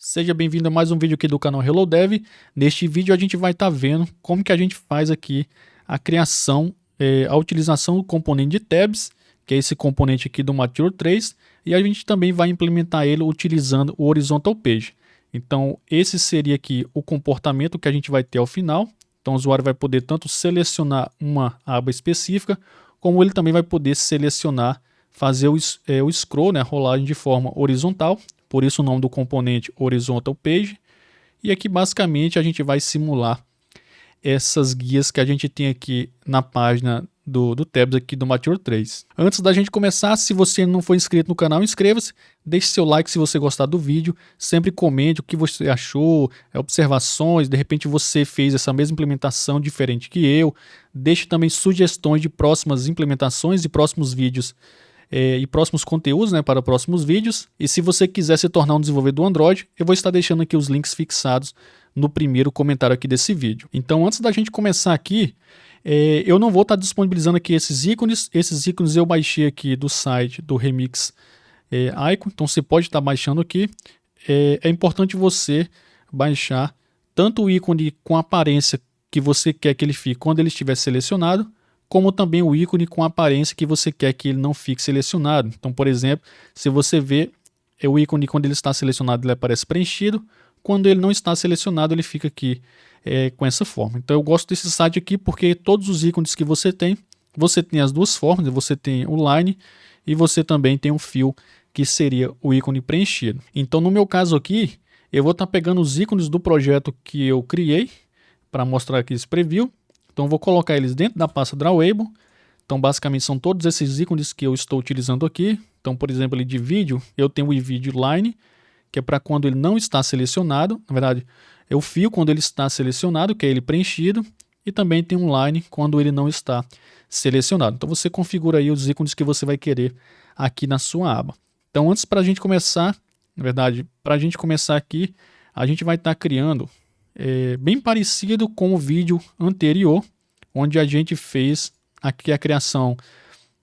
Seja bem-vindo a mais um vídeo aqui do canal Hello Dev. Neste vídeo a gente vai estar vendo como que a gente faz aqui a criação, a utilização do componente de tabs, que é esse componente aqui do Material 3, e a gente também vai implementar ele utilizando o Horizontal Page. Então esse seria aqui o comportamento que a gente vai ter ao final. Então o usuário vai poder tanto selecionar uma aba específica, como ele também vai poder selecionar, fazer o scroll, né, a rolagem de forma horizontal. Por isso o nome do componente Horizontal Page. E aqui basicamente a gente vai simular essas guias que a gente tem aqui na página do Tabs aqui do Material 3. Antes da gente começar, se você não for inscrito no canal, inscreva-se, deixe seu like se você gostar do vídeo, sempre comente o que você achou, observações, de repente você fez essa mesma implementação diferente que eu, deixe também sugestões de próximas implementações e próximos vídeos e próximos conteúdos, né, para próximos vídeos. E se você quiser se tornar um desenvolvedor Android, eu vou estar deixando aqui os links fixados no primeiro comentário aqui desse vídeo. Então antes da gente começar aqui, eu não vou estar disponibilizando aqui esses ícones eu baixei aqui do site do Remix Icon, então você pode estar baixando aqui. É importante você baixar tanto o ícone com a aparência que você quer que ele fique quando ele estiver selecionado, como também o ícone com a aparência que você quer que ele não fique selecionado. Então, por exemplo, se você vê o ícone quando ele está selecionado, ele aparece preenchido, quando ele não está selecionado, ele fica aqui com essa forma. Então eu gosto desse site aqui porque todos os ícones que você tem as duas formas, você tem o line e você também tem o fill, que seria o ícone preenchido. Então no meu caso aqui, eu vou estar pegando os ícones do projeto que eu criei, para mostrar aqui esse preview. Então eu vou colocar eles dentro da pasta Drawable. Então basicamente são todos esses ícones que eu estou utilizando aqui. Então por exemplo, ali de vídeo, eu tenho o iVideo Line, que é para quando ele não está selecionado. Na verdade, é o fio quando ele está selecionado, que é ele preenchido. E também tem um line quando ele não está selecionado. Então você configura aí os ícones que você vai querer aqui na sua aba. Então antes para a gente começar, na verdade, para a gente começar aqui, a gente vai estar criando bem parecido com o vídeo anterior, onde a gente fez aqui a criação,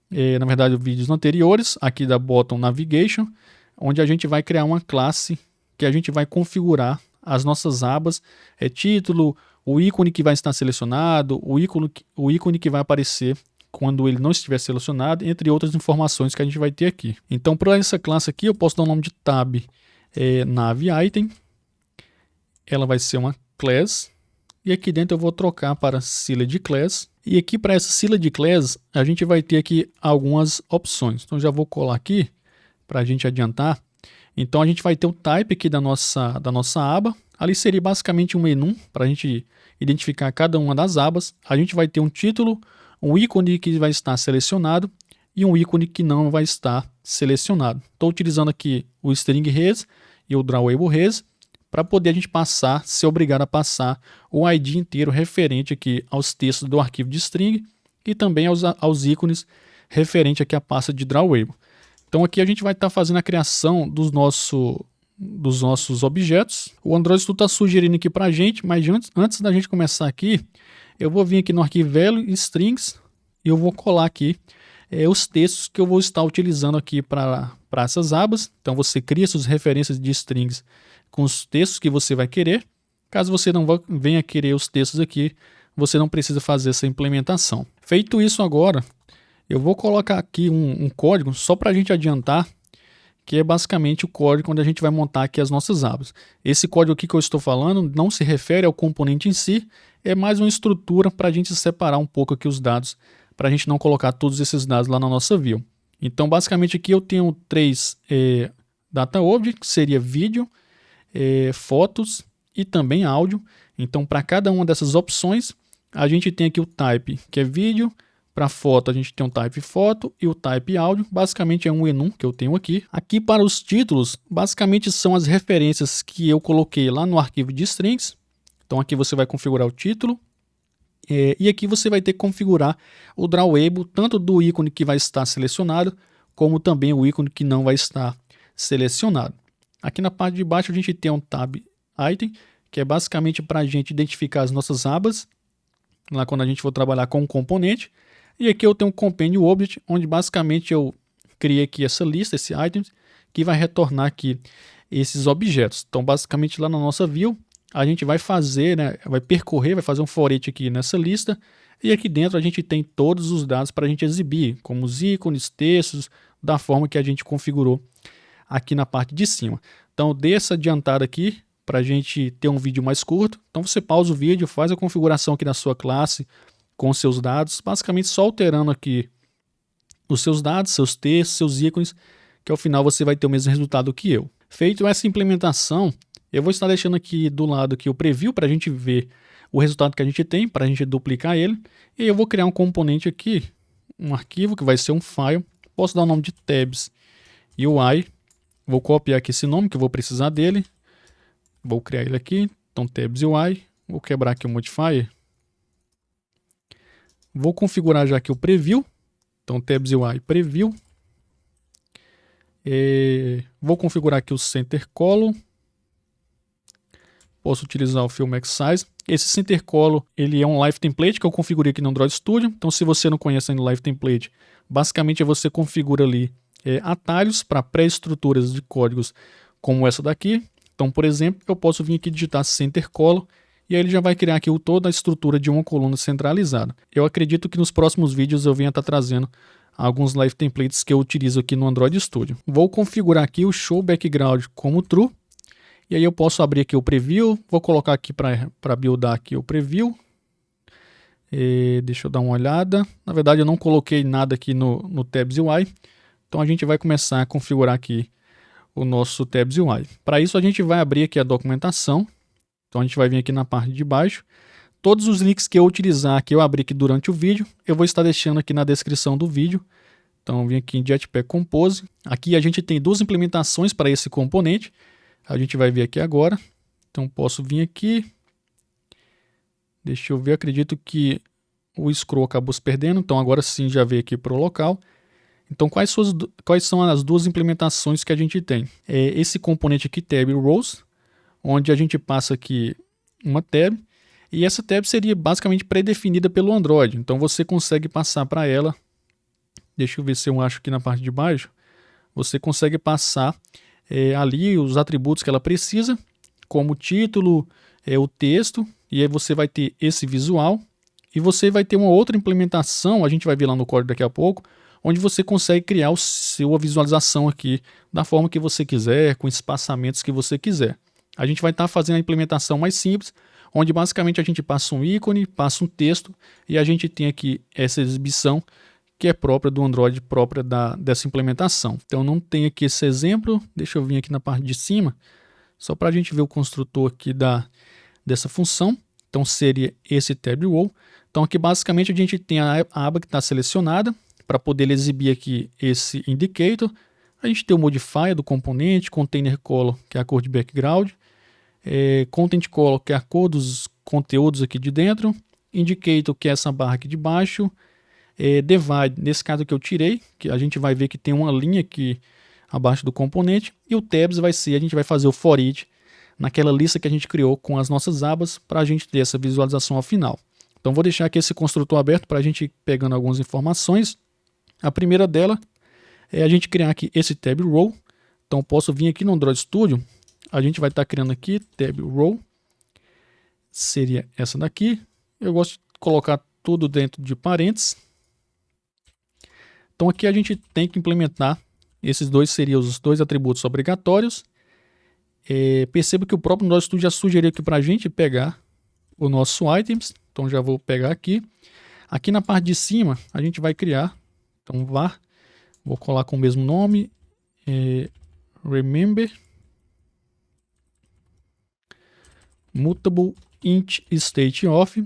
na verdade, vídeos anteriores, aqui da Bottom Navigation, onde a gente vai criar uma classe que a gente vai configurar as nossas abas, título, o ícone que vai estar selecionado, o ícone que vai aparecer quando ele não estiver selecionado, entre outras informações que a gente vai ter aqui. Então, para essa classe aqui, eu posso dar o nome de tab nav item. Ela vai ser uma class, e aqui dentro eu vou trocar para Sealed Class, e aqui para essa Sealed Class a gente vai ter aqui algumas opções. Então já vou colar aqui para a gente adiantar. Então a gente vai ter o type aqui da nossa aba, ali seria basicamente um menu para a gente identificar cada uma das abas. A gente vai ter um título, um ícone que vai estar selecionado e um ícone que não vai estar selecionado. Estou utilizando aqui o String Res e o Drawable Res, para poder a gente ser obrigado a passar o ID inteiro referente aqui aos textos do arquivo de string e também aos ícones referente aqui à pasta de Drawable. Então aqui a gente vai estar fazendo a criação dos nossos objetos. O Android Studio está sugerindo aqui para a gente, mas antes da gente começar aqui, eu vou vir aqui no arquivo value strings e eu vou colar aqui os textos que eu vou estar utilizando aqui para essas abas. Então você cria suas referências de strings com os textos que você vai querer. Caso você não venha querer os textos aqui, você não precisa fazer essa implementação. Feito isso agora, eu vou colocar aqui um código só para a gente adiantar, que é basicamente o código onde a gente vai montar aqui as nossas abas. Esse código aqui que eu estou falando não se refere ao componente em si, é mais uma estrutura para a gente separar um pouco aqui os dados, para a gente não colocar todos esses dados lá na nossa view. Então basicamente aqui eu tenho três data objects, que seria vídeo, fotos e também áudio. Então para cada uma dessas opções a gente tem aqui o type, que é vídeo. Para foto a gente tem o type foto e o type áudio, basicamente é um enum que eu tenho aqui. Aqui para os títulos, basicamente são as referências que eu coloquei lá no arquivo de strings. Então aqui você vai configurar o título, e aqui você vai ter que configurar o Drawable, tanto do ícone que vai estar selecionado, como também o ícone que não vai estar selecionado. Aqui na parte de baixo a gente tem um tab item, que é basicamente para a gente identificar as nossas abas, lá quando a gente for trabalhar com um componente. E aqui eu tenho um companion object, onde basicamente eu criei aqui essa lista, esse items, que vai retornar aqui esses objetos. Então, basicamente, lá na nossa view, a gente vai fazer, né, vai percorrer, vai fazer um forete aqui nessa lista, e aqui dentro a gente tem todos os dados para a gente exibir, como os ícones, textos, da forma que a gente configurou aqui na parte de cima. Então, dê essa adiantada aqui para a gente ter um vídeo mais curto. Então, você pausa o vídeo, faz a configuração aqui da sua classe com seus dados, basicamente só alterando aqui os seus dados, seus textos, seus ícones, que ao final você vai ter o mesmo resultado que eu. Feito essa implementação, eu vou estar deixando aqui do lado aqui o preview para a gente ver o resultado que a gente tem, para a gente duplicar ele. E eu vou criar um componente aqui, um arquivo que vai ser um file. Posso dar o nome de tabs UI. Vou copiar aqui esse nome que eu vou precisar dele. Vou criar ele aqui. Então tabs UI. Vou quebrar aqui o modifier. Vou configurar já aqui o preview. Então tabs UI preview. Vou configurar aqui o center column. Posso utilizar o fill max size. Esse center column, ele é um live template que eu configurei aqui no Android Studio. Então, se você não conhece ainda o live template, basicamente você configura ali atalhos para pré-estruturas de códigos como essa daqui. Então, por exemplo, eu posso vir aqui digitar center column e aí ele já vai criar aqui toda a estrutura de uma coluna centralizada. Eu acredito que nos próximos vídeos eu venha estar trazendo alguns live templates que eu utilizo aqui no Android Studio. Vou configurar aqui o show background como true. E aí eu posso abrir aqui o preview, vou colocar aqui para buildar aqui o preview. Deixa eu dar uma olhada. Na verdade eu não coloquei nada aqui no tabs UI. Então a gente vai começar a configurar aqui o nosso tabs UI. Para isso a gente vai abrir aqui a documentação. Então a gente vai vir aqui na parte de baixo. Todos os links que eu utilizar, que eu abrir aqui durante o vídeo, eu vou estar deixando aqui na descrição do vídeo. Então vim aqui em Jetpack Compose. Aqui a gente tem duas implementações para esse componente. A gente vai ver aqui agora. Então posso vir aqui. Deixa eu ver, acredito que o scroll acabou se perdendo. Então agora sim já veio aqui para o local. Então quais são as duas implementações que a gente tem? Esse componente aqui, tab rows, onde a gente passa aqui uma tab. E essa tab seria basicamente pré-definida pelo Android. Então você consegue passar para ela. Deixa eu ver se eu acho aqui na parte de baixo. Você consegue passar ali os atributos que ela precisa, como título, o texto, e aí você vai ter esse visual, e você vai ter uma outra implementação, a gente vai ver lá no código daqui a pouco, onde você consegue criar a sua visualização aqui da forma que você quiser, com espaçamentos que você quiser. A gente vai estar fazendo a implementação mais simples, onde basicamente a gente passa um ícone, passa um texto, e a gente tem aqui essa exibição que é própria do Android, própria dessa implementação. Então não tem aqui esse exemplo, deixa eu vir aqui na parte de cima, só para a gente ver o construtor aqui dessa função. Então seria esse tab row. Então aqui basicamente a gente tem a aba que está selecionada, para poder exibir aqui esse indicator. A gente tem o modifier do componente, container color, que é a cor de background, content color, que é a cor dos conteúdos aqui de dentro, indicator, que é essa barra aqui de baixo, divide, nesse caso que eu tirei, que a gente vai ver que tem uma linha aqui abaixo do componente, e o tabs vai ser, a gente vai fazer o for each naquela lista que a gente criou com as nossas abas, para a gente ter essa visualização ao final. Então vou deixar aqui esse construtor aberto para a gente ir pegando algumas informações. A primeira dela é a gente criar aqui esse tab row. Então posso vir aqui no Android Studio, a gente vai estar criando aqui tab row, seria essa daqui. Eu gosto de colocar tudo dentro de parênteses. Então aqui a gente tem que implementar, esses dois seriam os dois atributos obrigatórios. Perceba que o próprio Android Studio já sugeriu aqui para a gente pegar o nosso items. Então já vou pegar aqui. Aqui na parte de cima a gente vai criar, então var, vou colar com o mesmo nome, remember mutable int state of.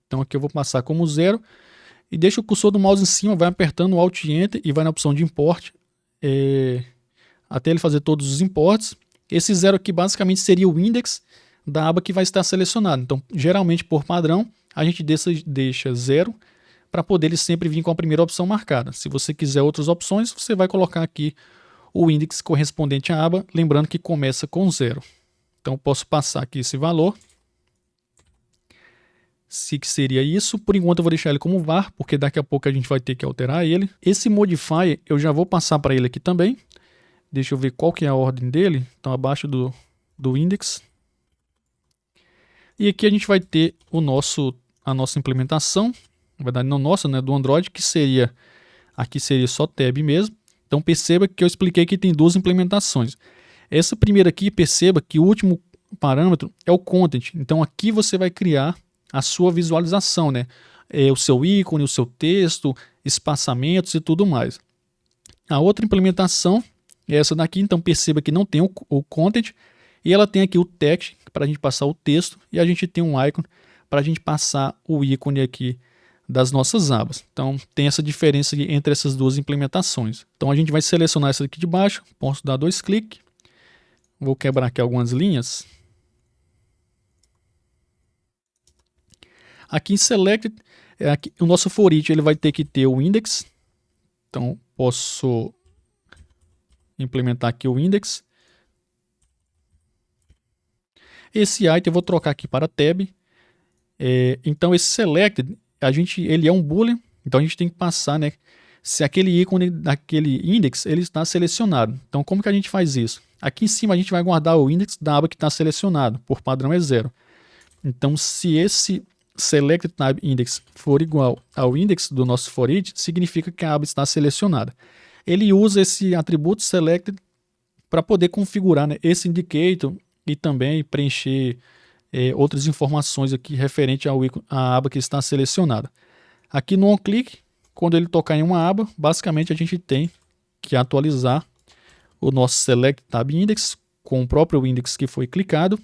Então aqui eu vou passar como 0 e deixa o cursor do mouse em cima, vai apertando o Alt e Enter e vai na opção de import até ele fazer todos os imports. Esse 0 aqui basicamente seria o index da aba que vai estar selecionado. Então geralmente por padrão a gente deixa 0 para poder ele sempre vir com a primeira opção marcada. Se você quiser outras opções, você vai colocar aqui o index correspondente à aba, lembrando que começa com 0. Então eu posso passar aqui esse valor. Se que seria isso, por enquanto eu vou deixar ele como var, porque daqui a pouco a gente vai ter que alterar ele. Esse modifier eu já vou passar para ele aqui também. Deixa eu ver qual que é a ordem dele. Então, abaixo do index. E aqui a gente vai ter a nossa implementação. Na verdade, não nossa, né? Do Android, que seria... Aqui seria só tab mesmo. Então, perceba que eu expliquei que tem duas implementações. Essa primeira aqui, perceba que o último parâmetro é o content. Então, aqui você vai criar a sua visualização, né? O seu ícone, o seu texto, espaçamentos e tudo mais. A outra implementação é essa daqui. Então, perceba que não tem o content. E ela tem aqui o text para a gente passar o texto. E a gente tem um icon para a gente passar o ícone aqui das nossas abas. Então, tem essa diferença entre essas duas implementações. Então, a gente vai selecionar essa aqui de baixo, posso dar 2 cliques. Vou quebrar aqui algumas linhas. Aqui em Select, aqui, o nosso for each ele vai ter que ter o index. Então, posso implementar aqui o index. Esse item eu vou trocar aqui para tab. Então, esse selected, ele é um boolean, então a gente tem que passar, né, se aquele ícone daquele index ele está selecionado. Então, como que a gente faz isso? Aqui em cima a gente vai guardar o index da aba que está selecionado, por padrão é 0. Então, se esse select tab index for igual ao index do nosso for each, significa que a aba está selecionada. Ele usa esse atributo selected para poder configurar, né, esse indicator e também preencher outras informações aqui referente à aba que está selecionada. Aqui no onClick, quando ele tocar em uma aba, basicamente a gente tem que atualizar o nosso Select Tab Index com o próprio index que foi clicado.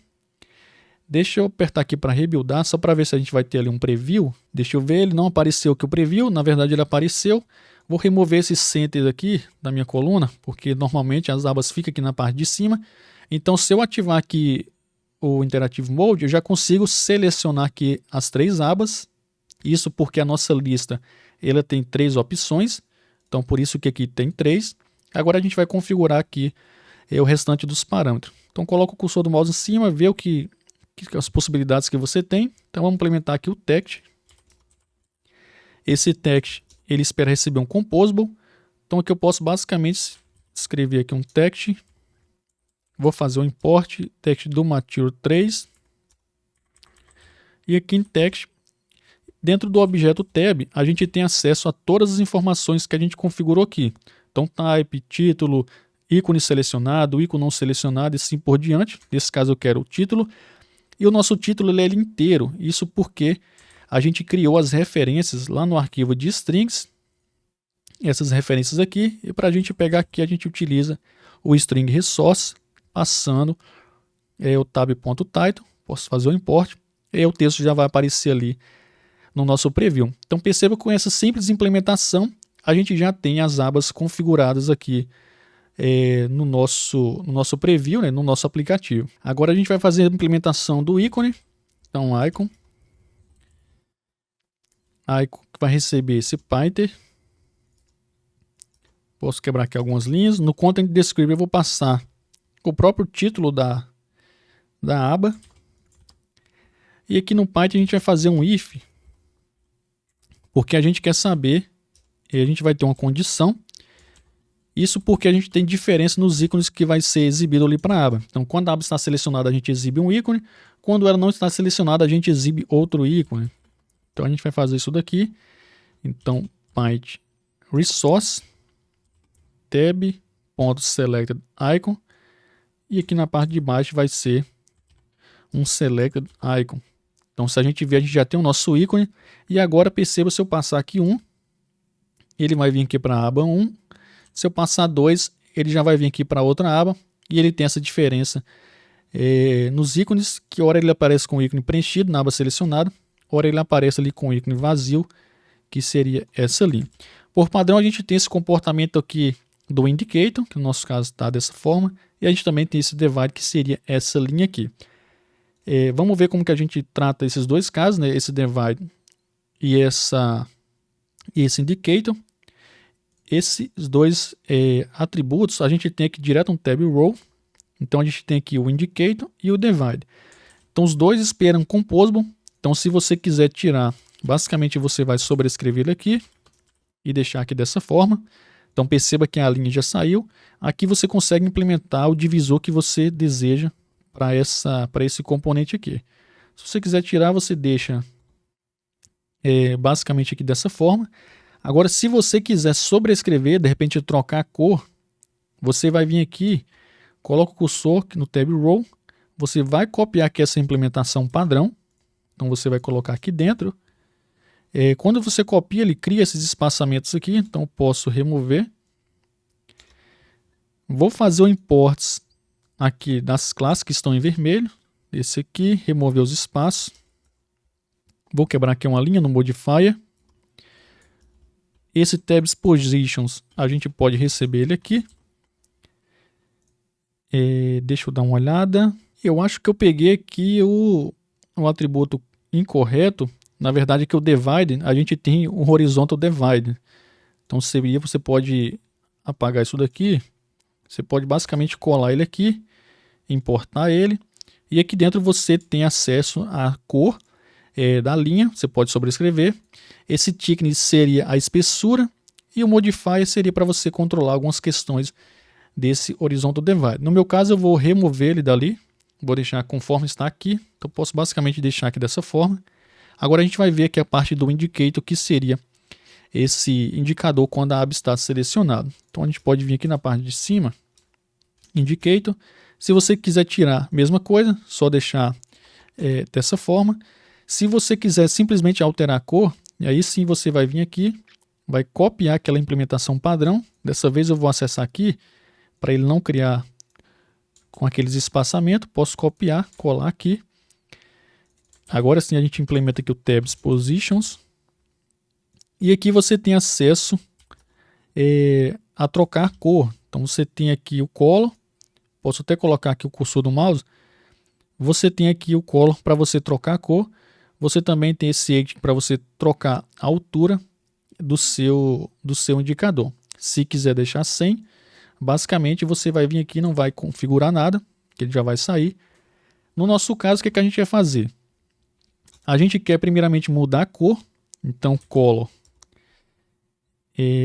Deixa eu apertar aqui para rebuildar, só para ver se a gente vai ter ali um preview. Deixa eu ver, ele não apareceu aqui o preview, na verdade ele apareceu. Vou remover esse center aqui da minha coluna, porque normalmente as abas ficam aqui na parte de cima. Então, se eu ativar aqui o Interactive Mode, eu já consigo selecionar aqui as 3 abas. Isso porque a nossa lista ela tem 3 opções. Então, por isso que aqui tem 3. Agora a gente vai configurar aqui o restante dos parâmetros. Então, coloca o cursor do mouse em cima, vê as possibilidades que você tem. Então, vamos implementar aqui o text. Esse text, ele espera receber um composable. Então, aqui eu posso basicamente escrever aqui um text. Vou fazer o import text do Mature 3. E aqui em text, dentro do objeto tab, a gente tem acesso a todas as informações que a gente configurou aqui. Então, type, título, ícone selecionado, ícone não selecionado e assim por diante. Nesse caso eu quero o título. E o nosso título ele é inteiro. Isso porque a gente criou as referências lá no arquivo de strings. Essas referências aqui. E para a gente pegar aqui, a gente utiliza o string resource, passando o tab.title. Posso fazer o import. E o texto já vai aparecer ali no nosso preview. Então perceba que com essa simples implementação, a gente já tem as abas configuradas aqui no nosso preview, né, no nosso aplicativo. Agora a gente vai fazer a implementação do ícone. Então, icon que vai receber esse pointer. Posso quebrar aqui algumas linhas. No Content Descriptor eu vou passar o próprio título da aba. E aqui no Python a gente vai fazer um if, porque a gente quer saber, e a gente vai ter uma condição. Isso porque a gente tem diferença nos ícones que vai ser exibido ali para a aba. Então, quando a aba está selecionada, a gente exibe um ícone. Quando ela não está selecionada, a gente exibe outro ícone. Então, a gente vai fazer isso daqui. Então, Python resource tab.selectedIcon. E aqui na parte de baixo vai ser um selected icon. Então, se a gente ver, a gente já tem o nosso ícone. E agora, perceba, se eu passar aqui 1, ele vai vir aqui para a aba 1. Se eu passar 2, ele já vai vir aqui para outra aba. E ele tem essa diferença nos ícones, que ora ele aparece com o ícone preenchido na aba selecionada, ora ele aparece ali com o ícone vazio, que seria essa linha. Por padrão, a gente tem esse comportamento aqui do indicator, que no nosso caso está dessa forma. E a gente também tem esse divide, que seria essa linha aqui. Vamos ver como que a gente trata esses dois casos, né? Esse divide e esse indicator. Esses dois atributos a gente tem aqui direto um tab row. Então a gente tem aqui o indicator e o divide. Então os dois esperam composable. Então se você quiser tirar, basicamente você vai sobrescrever ele aqui e deixar aqui dessa forma. Então perceba que a linha já saiu. Aqui você consegue implementar o divisor que você deseja para esse componente aqui. Se você quiser tirar, você deixa basicamente aqui dessa forma. Agora, se você quiser sobrescrever, de repente trocar a cor, você vai vir aqui, coloca o cursor no Tab Row, você vai copiar aqui essa implementação padrão, então você vai colocar aqui dentro. Quando você copia, ele cria esses espaçamentos aqui, então eu posso remover. Vou fazer o import aqui das classes que estão em vermelho, esse aqui, remover os espaços. Vou quebrar aqui uma linha no Modifier. Esse Tabs Positions, a gente pode receber ele aqui. Deixa eu dar uma olhada. Eu acho que eu peguei aqui o atributo incorreto. Na verdade, que o Divide, a gente tem um Horizontal Divide. Então, você pode apagar isso daqui. Você pode basicamente colar ele aqui, importar ele. E aqui dentro você tem acesso à cor da linha. Você pode sobrescrever. Esse thickness seria a espessura. E o Modifier seria para você controlar algumas questões desse Horizontal Divide. No meu caso, eu vou remover ele dali. Vou deixar conforme está aqui. Então, eu posso basicamente deixar aqui dessa forma. Agora a gente vai ver aqui a parte do indicator, que seria esse indicador quando a aba está selecionada. Então a gente pode vir aqui na parte de cima, indicator. Se você quiser tirar, mesma coisa, só deixar dessa forma. Se você quiser simplesmente alterar a cor, e aí sim você vai vir aqui, vai copiar aquela implementação padrão. Dessa vez eu vou acessar aqui, para ele não criar com aqueles espaçamentos, posso copiar, colar aqui. Agora sim a gente implementa aqui o Tabs Positions. E aqui você tem acesso a trocar cor. Então você tem aqui o color. Posso até colocar aqui o cursor do mouse. Você tem aqui o color para você trocar a cor. Você também tem esse edge para você trocar a altura do seu indicador. Se quiser deixar sem, basicamente você vai vir aqui e não vai configurar nada, que ele já vai sair. No nosso caso, o que a gente vai fazer? A gente quer primeiramente mudar a cor, então color.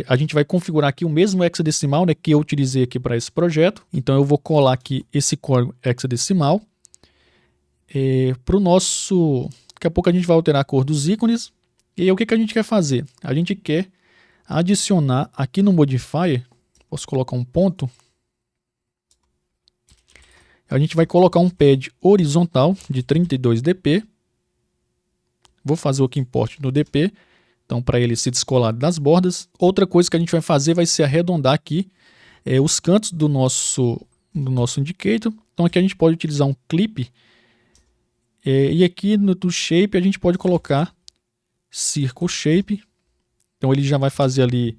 A gente vai configurar aqui o mesmo hexadecimal, né, que eu utilizei aqui para esse projeto. Então eu vou colar aqui esse código hexadecimal. Para o nosso... Daqui a pouco a gente vai alterar a cor dos ícones. E aí o que a gente quer fazer? A gente quer adicionar aqui no Modifier, posso colocar um ponto. A gente vai colocar um pad horizontal de 32 dp. Vou fazer o que import no dp, então para ele se descolar das bordas. Outra coisa que a gente vai fazer vai ser arredondar aqui os cantos do nosso indicator. Então aqui a gente pode utilizar um clip e aqui no shape a gente pode colocar circle shape. Então ele já vai fazer ali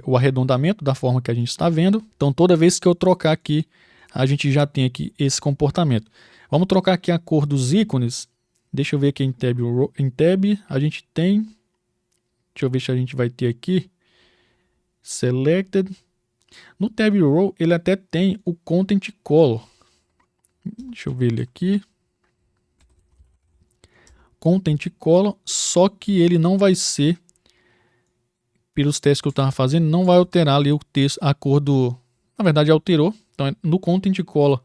o arredondamento da forma que a gente está vendo. Então toda vez que eu trocar aqui, a gente já tem aqui esse comportamento. Vamos trocar aqui a cor dos ícones. Deixa eu ver aqui em Tab, a gente tem, deixa eu ver se a gente vai ter aqui, Selected. No Tab Row ele até tem o Content Color. Deixa eu ver ele aqui. Content Color, só que ele não vai ser, pelos testes que eu estava fazendo, não vai alterar ali o texto, a cor do... Na verdade alterou, então é no Content Color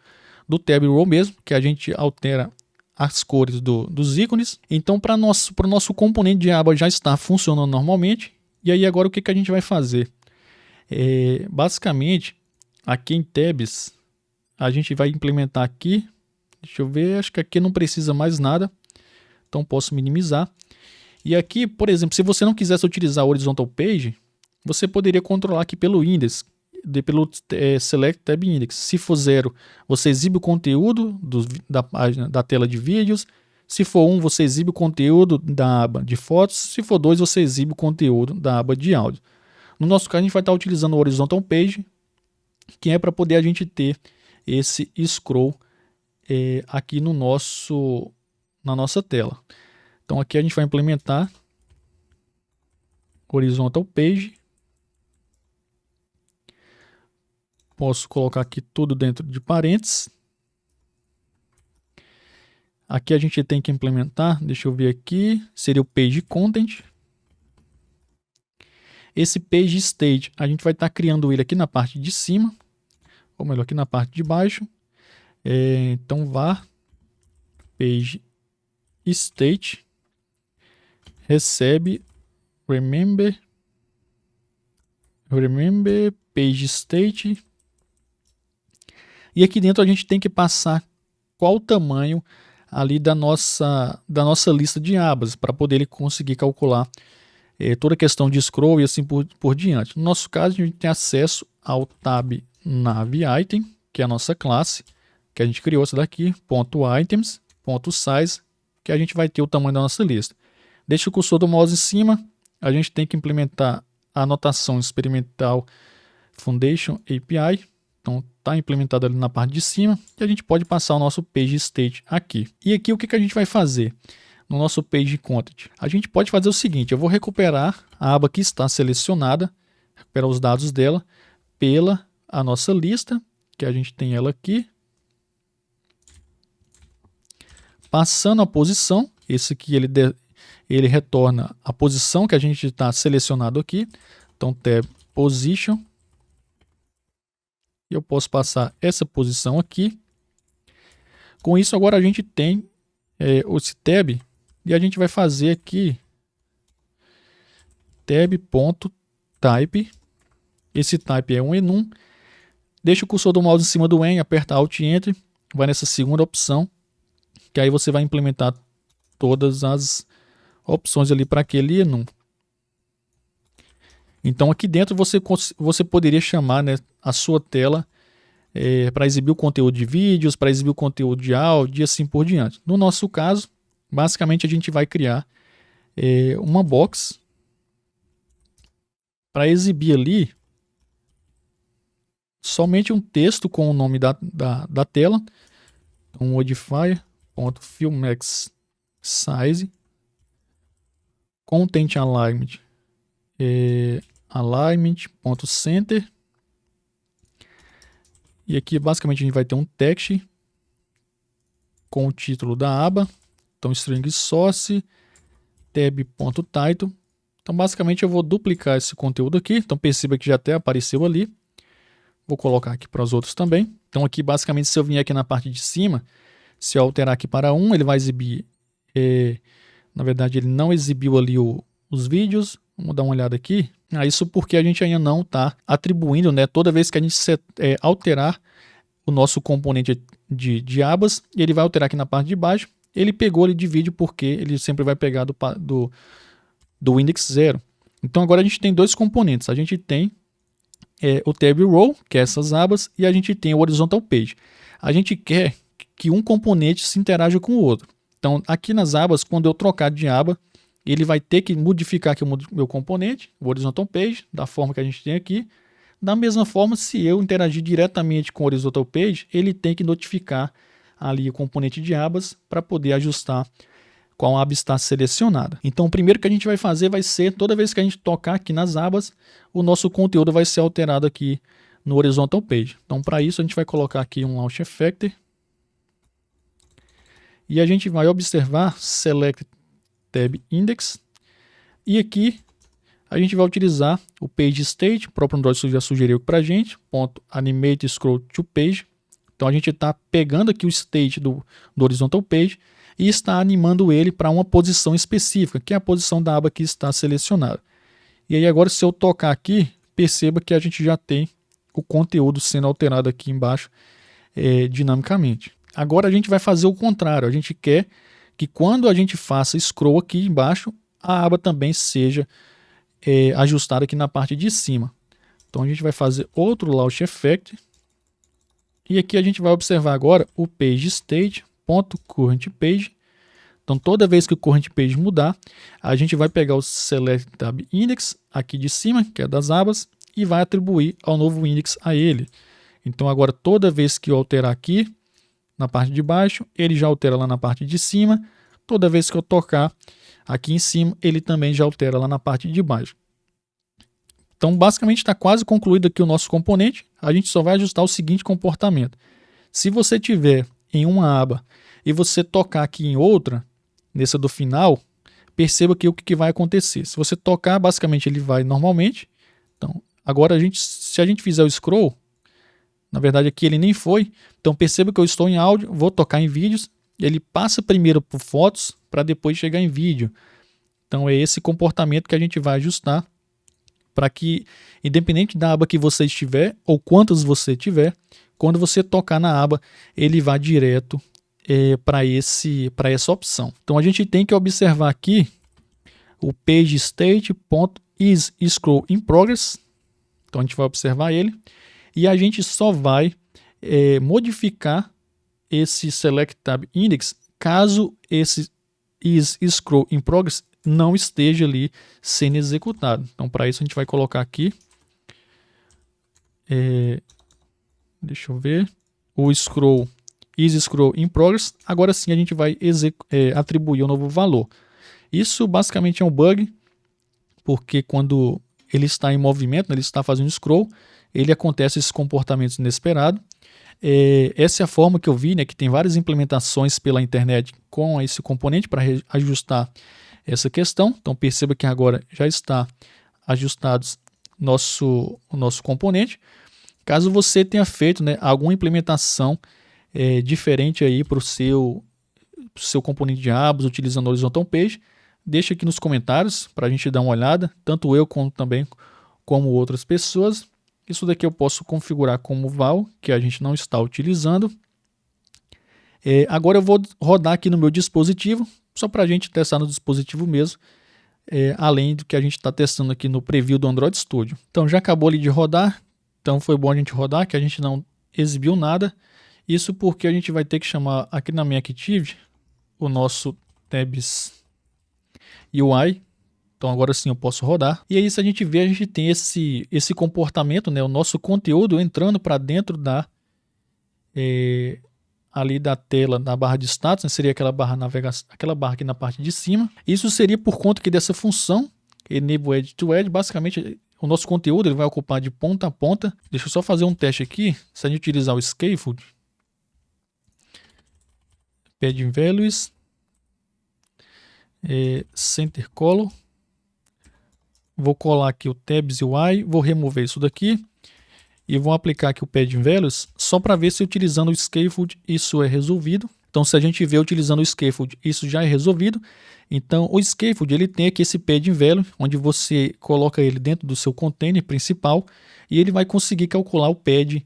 do Tab Row mesmo, que a gente altera as cores dos ícones. Então, para o nosso componente de aba já está funcionando normalmente. E aí agora o que a gente vai fazer? Basicamente, aqui em Tabs, a gente vai implementar aqui. Deixa eu ver, acho que aqui não precisa mais nada. Então, posso minimizar. E aqui, por exemplo, se você não quisesse utilizar o Horizontal Page, você poderia controlar aqui pelo Index, pelo Select Tab Index. Se for 0, você exibe o conteúdo da página, da tela de vídeos. Se for 1, você exibe o conteúdo da aba de fotos. Se for 2, você exibe o conteúdo da aba de áudio. No nosso caso, a gente vai estar utilizando o Horizontal Page, que é para poder a gente ter esse scroll aqui na nossa tela. Então aqui a gente vai implementar Horizontal Page. Posso colocar aqui tudo dentro de parênteses. Aqui a gente tem que implementar, deixa eu ver aqui, seria o Page Content. Esse page state, a gente vai estar criando ele aqui na parte de cima, ou melhor, aqui na parte de baixo. Então var page state recebe remember page state. E aqui dentro a gente tem que passar qual o tamanho ali da nossa lista de abas, para poder ele conseguir calcular toda a questão de scroll e assim por diante. No nosso caso, a gente tem acesso ao tab nav item, que é a nossa classe, que a gente criou essa daqui, .items, .size, que a gente vai ter o tamanho da nossa lista. Deixa o cursor do mouse em cima, a gente tem que implementar a anotação experimental Foundation API. Então está implementado ali na parte de cima e a gente pode passar o nosso page state aqui. E aqui o que a gente vai fazer no nosso page content? A gente pode fazer o seguinte: eu vou recuperar a aba que está selecionada, recuperar os dados dela pela a nossa lista, que a gente tem ela aqui. Passando a posição, esse aqui ele retorna a posição que a gente está selecionado aqui. Então tab position. E eu posso passar essa posição aqui. Com isso, agora a gente tem esse tab. E a gente vai fazer aqui tab.type. Esse type é um enum. Deixa o cursor do mouse em cima do en, aperta Alt e Enter. Vai nessa segunda opção. Que aí você vai implementar todas as opções ali para aquele enum. Então aqui dentro você poderia chamar, né, a sua tela para exibir o conteúdo de vídeos, para exibir o conteúdo de áudio e assim por diante. No nosso caso, basicamente a gente vai criar uma box para exibir ali somente um texto com o nome da tela. Então, modifier.fillMaxSize content alignment alignment.center. E aqui basicamente a gente vai ter um text com o título da aba. Então string source tab.title. Então basicamente eu vou duplicar esse conteúdo aqui. Então perceba que já até apareceu ali. Vou colocar aqui para os outros também. Então aqui basicamente, se eu vier aqui na parte de cima, se eu alterar aqui para 1, ele vai exibir, na verdade ele não exibiu ali os vídeos. Vamos dar uma olhada aqui. Isso porque a gente ainda não está atribuindo, né? Toda vez que a gente alterar o nosso componente de abas, ele vai alterar aqui na parte de baixo. Ele pegou ele de vídeo porque ele sempre vai pegar do index 0. Então agora a gente tem dois componentes. A gente tem o tab row, que é essas abas, e a gente tem o horizontal page. A gente quer que um componente se interaja com o outro. Então aqui nas abas, quando eu trocar de aba, ele vai ter que modificar aqui o meu componente, o horizontal page, da forma que a gente tem aqui. Da mesma forma, se eu interagir diretamente com o horizontal page, ele tem que notificar ali o componente de abas para poder ajustar qual aba está selecionada. Então o primeiro que a gente vai fazer vai ser, toda vez que a gente tocar aqui nas abas, o nosso conteúdo vai ser alterado aqui no horizontal page. Então para isso a gente vai colocar aqui um launch effector. E a gente vai observar select tab index, e aqui a gente vai utilizar o page state, o próprio Android já sugeriu para a gente, .animate scroll to page. Então a gente está pegando aqui o state do horizontal page e está animando ele para uma posição específica, que é a posição da aba que está selecionada. E aí agora, se eu tocar aqui, perceba que a gente já tem o conteúdo sendo alterado aqui embaixo dinamicamente. Agora a gente vai fazer o contrário, a gente quer que quando a gente faça scroll aqui embaixo, a aba também seja ajustada aqui na parte de cima. Então a gente vai fazer outro launch effect. E aqui a gente vai observar agora o page state.currentPage. Então toda vez que o current page mudar, a gente vai pegar o select tab index aqui de cima, que é das abas, e vai atribuir ao novo index a ele. Então agora toda vez que eu alterar aqui, na parte de baixo, ele já altera lá na parte de cima. Toda vez que eu tocar aqui em cima, ele também já altera lá na parte de baixo. Então, basicamente, está quase concluído aqui o nosso componente. A gente só vai ajustar o seguinte comportamento. Se você tiver em uma aba e você tocar aqui em outra, nessa do final, perceba que o que vai acontecer. Se você tocar, basicamente ele vai normalmente. Então, agora se a gente fizer o scroll, na verdade aqui ele nem foi. Então perceba que eu estou em áudio, vou tocar em vídeos, ele passa primeiro por fotos para depois chegar em vídeo. Então é esse comportamento que a gente vai ajustar para que, independente da aba que você estiver ou quantas você tiver, quando você tocar na aba, ele vá direto para essa opção. Então a gente tem que observar aqui o page state.isScrollInProgress. Então a gente vai observar ele e a gente só vai modificar esse select tab index caso esse isScrollInProgress não esteja ali sendo executado. Então para isso a gente vai colocar aqui deixa eu ver, o isScrollInProgress. Agora sim a gente vai atribuir um novo valor. Isso basicamente é um bug, porque quando ele está em movimento, ele está fazendo scroll, ele acontece esses comportamentos inesperados. Essa é a forma que eu vi, né, que tem várias implementações pela internet com esse componente para ajustar essa questão. Então perceba que agora já está ajustado o nosso componente. Caso você tenha feito, né, alguma implementação diferente aí para o seu componente de abas utilizando o Horizontal Page, deixa aqui nos comentários para a gente dar uma olhada, tanto eu como outras pessoas. Isso daqui eu posso configurar como val, que a gente não está utilizando. Agora eu vou rodar aqui no meu dispositivo, só para a gente testar no dispositivo mesmo, além do que a gente está testando aqui no preview do Android Studio. Então já acabou ali de rodar, então foi bom a gente rodar, que a gente não exibiu nada. Isso porque a gente vai ter que chamar aqui na minha Activity o nosso tabs UI. Então agora sim eu posso rodar. E aí se a gente vê, a gente tem esse comportamento, né, o nosso conteúdo entrando para dentro ali da tela, da barra de status, né, seria aquela barra navegação, aquela barra aqui na parte de cima. Isso seria por conta que dessa função enable edge to edge, basicamente o nosso conteúdo ele vai ocupar de ponta a ponta. Deixa eu só fazer um teste aqui. Se a gente utilizar o scaffold, padding values, center color, vou colar aqui o tabs UI, vou remover isso daqui e vou aplicar aqui o padding values só para ver se utilizando o scaffold isso é resolvido. Então se a gente vê utilizando o scaffold isso já é resolvido. Então o scaffold ele tem aqui esse padding value onde você coloca ele dentro do seu container principal e ele vai conseguir calcular o pad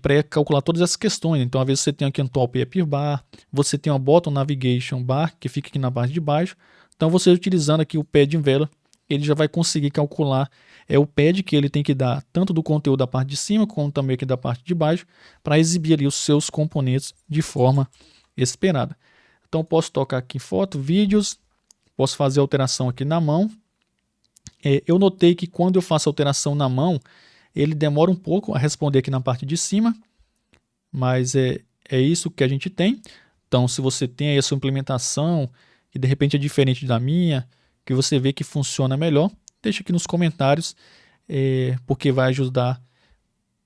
para calcular todas essas questões. Então às vezes você tem aqui um top upper bar, você tem uma bottom navigation bar que fica aqui na parte de baixo. Então você utilizando aqui o padding value, ele já vai conseguir calcular o pad que ele tem que dar tanto do conteúdo da parte de cima como também aqui da parte de baixo para exibir ali os seus componentes de forma esperada. Então posso tocar aqui em foto, vídeos, posso fazer alteração aqui na mão. Eu notei que quando eu faço alteração na mão, ele demora um pouco a responder aqui na parte de cima, mas é isso que a gente tem. Então se você tem aí a sua implementação que de repente é diferente da minha, que você vê que funciona melhor, deixa aqui nos comentários, porque vai ajudar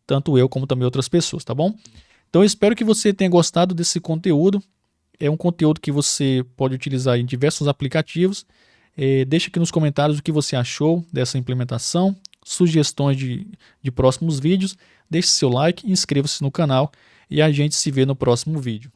tanto eu como também outras pessoas, tá bom? Então eu espero que você tenha gostado desse conteúdo. É um conteúdo que você pode utilizar em diversos aplicativos. Deixa aqui nos comentários o que você achou dessa implementação, sugestões de próximos vídeos. Deixe seu like, inscreva-se no canal e a gente se vê no próximo vídeo.